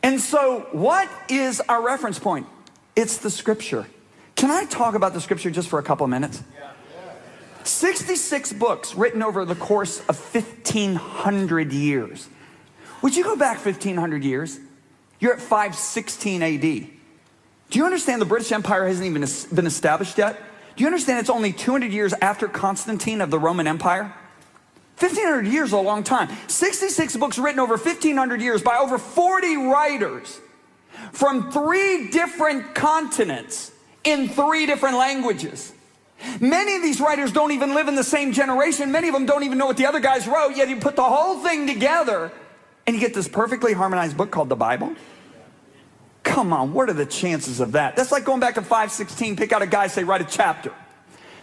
And so what is our reference point? It's the scripture. Can I talk about the scripture just for a couple of minutes? 66 books written over the course of 1,500 years. Would you go back 1,500 years? You're at 516 AD. Do you understand the British Empire hasn't even been established yet? Do you understand it's only 200 years after Constantine of the Roman Empire? 1,500 years is a long time. 66 books written over 1,500 years by over 40 writers from 3 different continents in 3 different languages. Many of these writers don't even live in the same generation. Many of them don't even know what the other guys wrote, yet you put the whole thing together and you get this perfectly harmonized book called the Bible. Come on, what are the chances of that? That's like going back to 516, pick out a guy, say, write a chapter.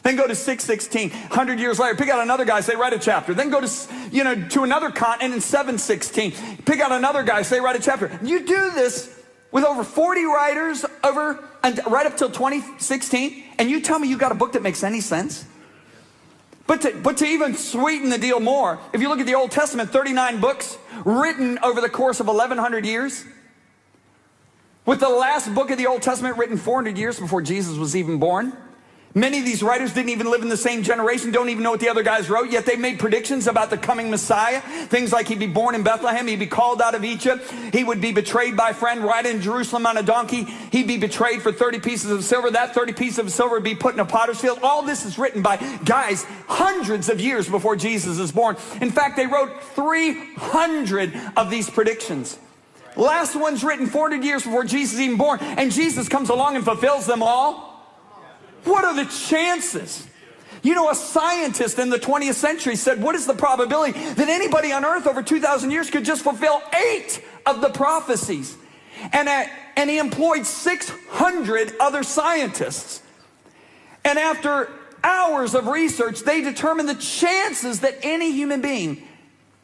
Then go to 616, 100 years later, pick out another guy, say, write a chapter. Then go to, to another continent in 716, pick out another guy, say, write a chapter. You do this with over 40 writers right up till 2016, and you tell me you got a book that makes any sense? But to even sweeten the deal more, if you look at the Old Testament, 39 books written over the course of 1,100 years, with the last book of the Old Testament written 400 years before Jesus was even born. Many of these writers didn't even live in the same generation, don't even know what the other guys wrote, yet they made predictions about the coming Messiah. Things like he'd be born in Bethlehem, he'd be called out of Egypt, he would be betrayed by a friend right in Jerusalem on a donkey, he'd be betrayed for 30 pieces of silver, that 30 pieces of silver would be put in a potter's field. All this is written by guys hundreds of years before Jesus is born. In fact, they wrote 300 of these predictions. Last one's written 400 years before Jesus is even born, and Jesus comes along and fulfills them all. What are the chances? You know, a scientist in the 20th century said, what is the probability that anybody on earth over 2,000 years could just fulfill 8 of the prophecies? And he employed 600 other scientists. And after hours of research, they determined the chances that any human being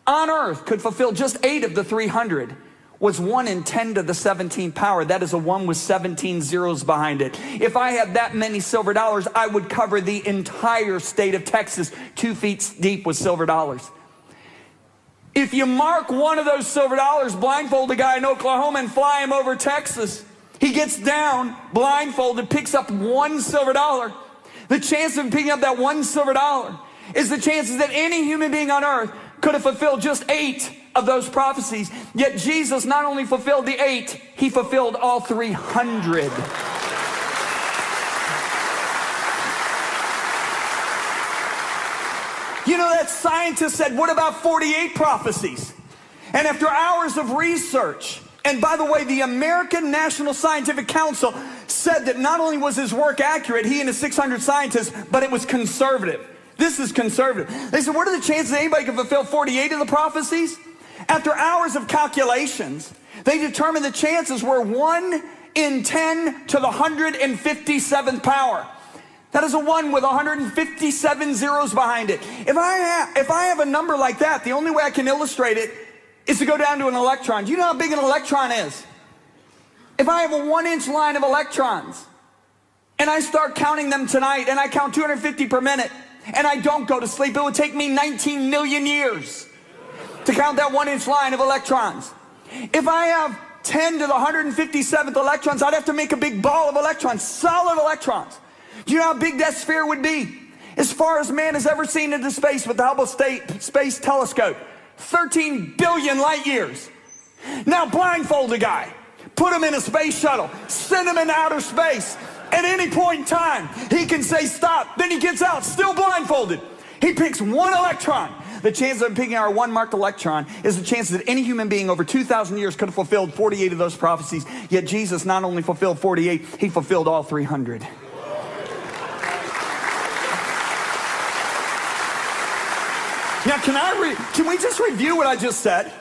on earth could fulfill just 8 of the 300 was 1 in 10 to the 17th power. That is a 1 with 17 zeros behind it. If I had that many silver dollars, I would cover the entire state of Texas 2 feet deep with silver dollars. If you mark one of those silver dollars, blindfold a guy in Oklahoma and fly him over Texas, he gets down, blindfolded, picks up 1 silver dollar. The chance of picking up that 1 silver dollar is the chances that any human being on earth could have fulfilled just 8 of those prophecies. Yet Jesus not only fulfilled the 8, he fulfilled all 300. You know, that scientist said, what about 48 prophecies? And after hours of research, and by the way, the American National Scientific Council said that not only was his work accurate, he and his 600 scientists, but it was conservative. This is conservative. They said, what are the chances that anybody can fulfill 48 of the prophecies? After hours of calculations, they determined the chances were 1 in 10 to the 157th power. That is a 1 with 157 zeros behind it. If I have a number like that, the only way I can illustrate it is to go down to an electron. Do you know how big an electron is? If I have a 1-inch line of electrons, and I start counting them tonight, and I count 250 per minute, and I don't go to sleep, it would take me 19 million years to count that 1-inch line of electrons. If I have 10 to the 157th electrons, I'd have to make a big ball of electrons, solid electrons. Do you know how big that sphere would be? As far as man has ever seen into space with the Hubble Space Telescope, 13 billion light years. Now blindfold a guy, put him in a space shuttle, send him into outer space. At any point in time, he can say stop. Then he gets out, still blindfolded. He picks 1 electron. The chance of picking our 1 marked electron is the chance that any human being over 2,000 years could have fulfilled 48 of those prophecies. Yet Jesus not only fulfilled 48, he fulfilled all 300. Now, can we just review what I just said?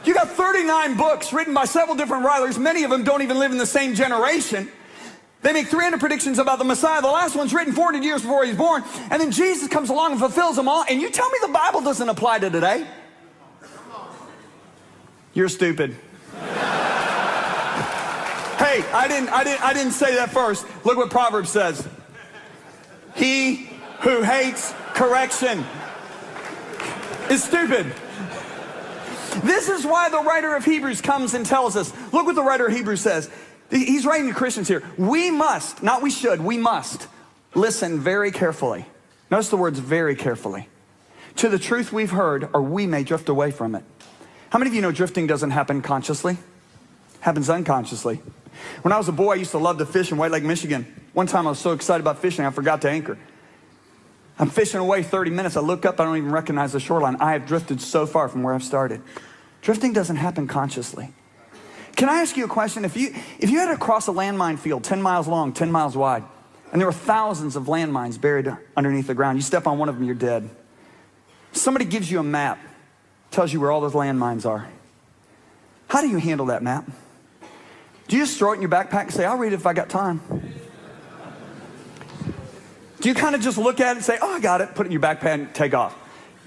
You got 39 books written by several different writers. Many of them don't even live in the same generation. They make 300 predictions about the Messiah. The last one's written 400 years before he's born. And then Jesus comes along and fulfills them all. And you tell me the Bible doesn't apply to today? You're stupid. Hey, I didn't say that first. Look what Proverbs says. He who hates correction is stupid. This is why the writer of Hebrews comes and tells us, look what the writer of Hebrews says. He's writing to Christians here. We must, not we should, we must listen very carefully. Notice the words very carefully. To the truth we've heard, or we may drift away from it. How many of you know drifting doesn't happen consciously? It happens unconsciously. When I was a boy, I used to love to fish in White Lake, Michigan. One time I was so excited about fishing, I forgot to anchor. I'm fishing away 30 minutes. I look up, I don't even recognize the shoreline. I have drifted so far from where I've started. Drifting doesn't happen consciously. Can I ask you a question? If you had to cross a landmine field 10 miles long, 10 miles wide, and there were thousands of landmines buried underneath the ground, you step on one of them, you're dead. Somebody gives you a map, tells you where all those landmines are. How do you handle that map? Do you just throw it in your backpack and say, I'll read it if I got time? Do you kind of just look at it and say, oh, I got it, put it in your backpack and take off?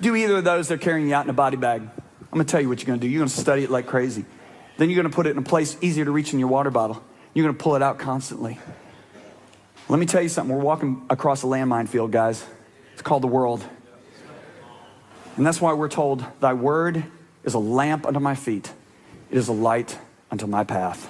Do either of those, they're carrying you out in a body bag. I'm going to tell you what you're going to do. You're going to study it like crazy. Then you're going to put it in a place easier to reach in your water bottle. You're going to pull it out constantly. Let me tell you something. We're walking across a landmine field, guys. It's called the world. And that's why we're told, thy word is a lamp unto my feet. It is a light unto my path.